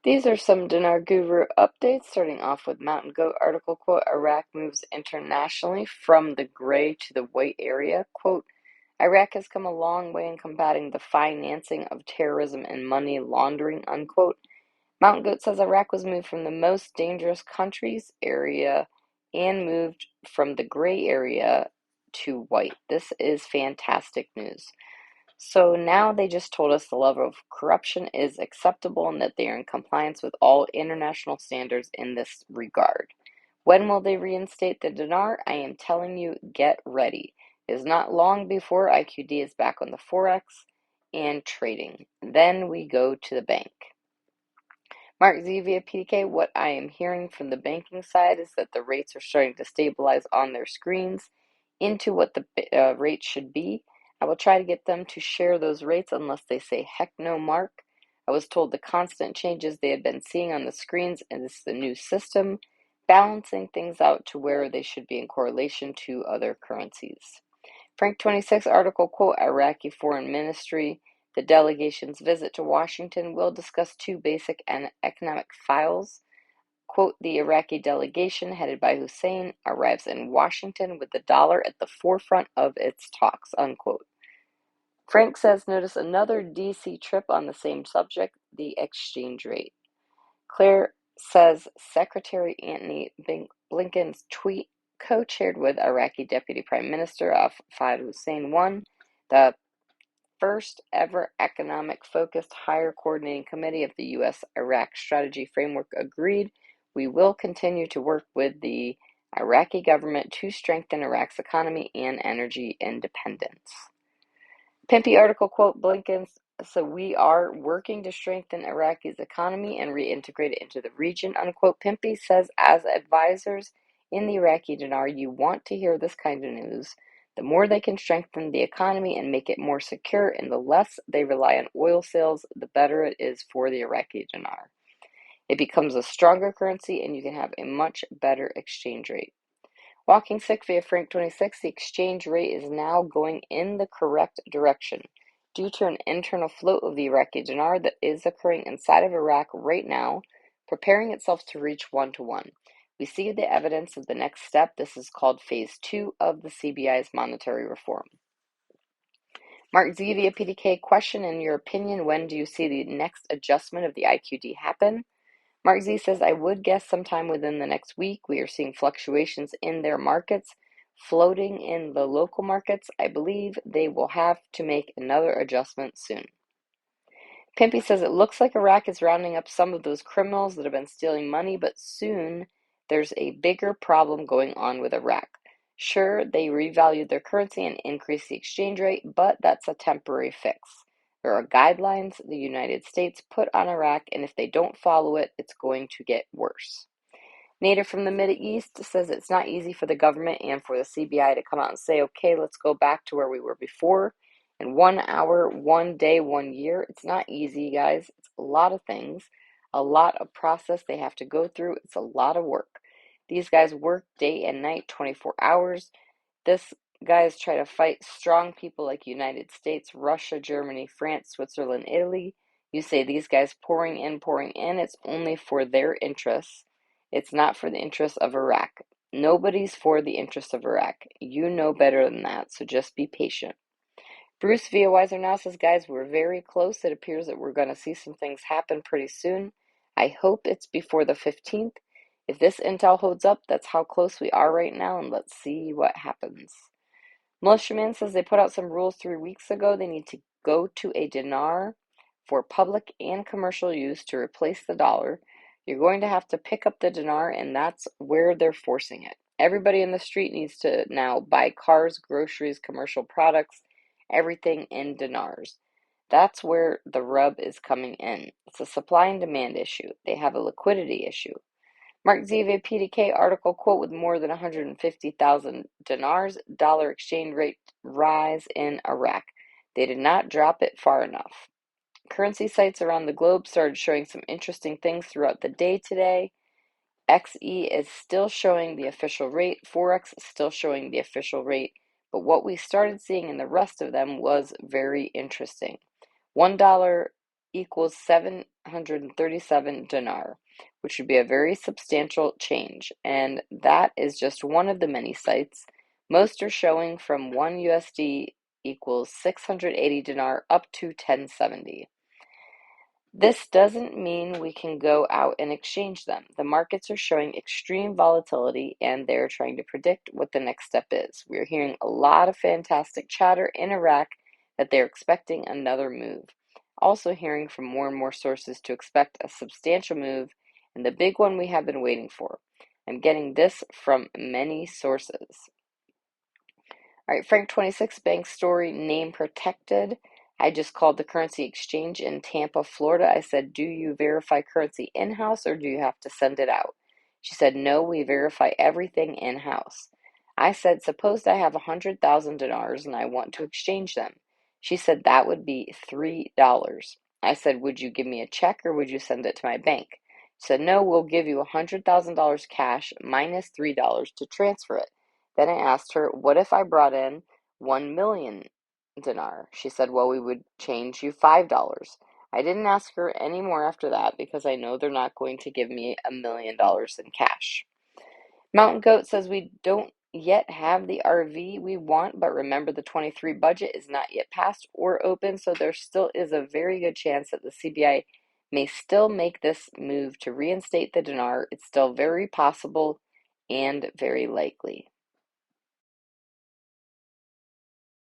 These are some Dinar Guru updates, starting off with Mountain Goat article, quote, Iraq moves internationally from the gray to the white area, quote, Iraq has come a long way in combating the financing of terrorism and money laundering, unquote. Mountain Goat says Iraq was moved from the most dangerous countries area and moved from the gray area to white. This is fantastic news. So now they just told us the level of corruption is acceptable and that they are in compliance with all international standards in this regard. When will they reinstate the dinar? I am telling you, get ready. It is not long before IQD is back on the Forex and trading. Then we go to the bank. Mark Z via PDK, what I am hearing from the banking side is that the rates are starting to stabilize on their screens into what the rate should be. I will try to get them to share those rates unless they say heck no, Mark. I was told the constant changes they had been seeing on the screens and this is the new system, balancing things out to where they should be in correlation to other currencies. Frank 26 article, quote, Iraqi Foreign Ministry, the delegation's visit to Washington will discuss two basic and economic files. Quote, the Iraqi delegation, headed by Hussein, arrives in Washington with the dollar at the forefront of its talks, unquote. Frank says, notice another DC trip on the same subject, the exchange rate. Claire says, Secretary Antony Blinken's tweet, co-chaired with Iraqi Deputy Prime Minister Fahd Hussein, won the first ever economic-focused higher coordinating committee of the U.S.-Iraq Strategy Framework agreed we will continue to work with the Iraqi government to strengthen Iraq's economy and energy independence. Pimpy article, quote, Blinken, so we are working to strengthen Iraqi's economy and reintegrate it into the region, unquote. Pimpy says, as advisors in the Iraqi dinar, you want to hear this kind of news. The more they can strengthen the economy and make it more secure, and the less they rely on oil sales, the better it is for the Iraqi dinar. It becomes a stronger currency, and you can have a much better exchange rate. Walking Sick via Frank 26, the exchange rate is now going in the correct direction due to an internal float of the Iraqi dinar that is occurring inside of Iraq right now, preparing itself to reach 1-to-1. We see the evidence of the next step. This is called Phase 2 of the CBI's monetary reform. Mark Z via PDK, question, in your opinion, when do you see the next adjustment of the IQD happen? Mark Z says, I would guess sometime within the next week. We are seeing fluctuations in their markets, floating in the local markets. I believe they will have to make another adjustment soon. Pimpy says, it looks like Iraq is rounding up some of those criminals that have been stealing money, but soon there's a bigger problem going on with Iraq. Sure, they revalued their currency and increased the exchange rate, but that's a temporary fix. There are guidelines the United States put on Iraq, and if they don't follow it, it's going to get worse. Nader from the Middle East says it's not easy for the government and for the CBI to come out and say, okay, let's go back to where we were before. In 1 hour, 1 day, 1 year. It's not easy, guys. It's a lot of things, a lot of process they have to go through. It's a lot of work. These guys work day and night, 24 hours. This guys try to fight strong people like United States, Russia, Germany, France, Switzerland, Italy. You say these guys pouring in, it's only for their interests. It's not for the interests of Iraq. Nobody's for the interests of Iraq. You know better than that, so just be patient. Bruce via Wiser Now says, guys, we're very close. It appears that we're going to see some things happen pretty soon. I hope it's before the 15th. If this intel holds up, that's how close we are right now, and let's see what happens. Militiaman says they put out some rules 3 weeks ago. They need to go to a dinar for public and commercial use to replace the dollar. You're going to have to pick up the dinar, and that's where they're forcing it. Everybody in the street needs to now buy cars, groceries, commercial products, everything in dinars. That's where the rub is coming in. It's a supply and demand issue. They have a liquidity issue. Mark Ziva PDK article, quote, with more than 150,000 dinars, dollar exchange rate rise in Iraq. They did not drop it far enough. Currency sites around the globe started showing some interesting things throughout the day today. XE is still showing the official rate. Forex is still showing the official rate. But what we started seeing in the rest of them was very interesting. $1 equals 737 dinar, which would be a very substantial change. And that is just one of the many sites. Most are showing from 1 USD equals 680 dinar up to 1070. This doesn't mean we can go out and exchange them. The markets are showing extreme volatility and they're trying to predict what the next step is. We're hearing a lot of fantastic chatter in Iraq that they're expecting another move. Also hearing from more and more sources to expect a substantial move, and the big one we have been waiting for. I'm getting this from many sources. All right, Frank 26 bank story, name protected. I just called the currency exchange in Tampa, Florida. I said, do you verify currency in-house or do you have to send it out? She said, no, we verify everything in-house. I said, suppose I have 100,000 dinars and I want to exchange them. She said, that would be $3. I said, would you give me a check or would you send it to my bank? She said, no, we'll give you $100,000 cash minus $3 to transfer it. Then I asked her, what if I brought in 1 million dinar? She said, well, we would change you $5. I didn't ask her any more after that because I know they're not going to give me $1 million in cash. Mountain Goat says we don't yet have the RV we want, but remember the 23 budget is not yet passed or open, so there still is a very good chance that the CBI may still make this move to reinstate the dinar. It's still very possible and very likely.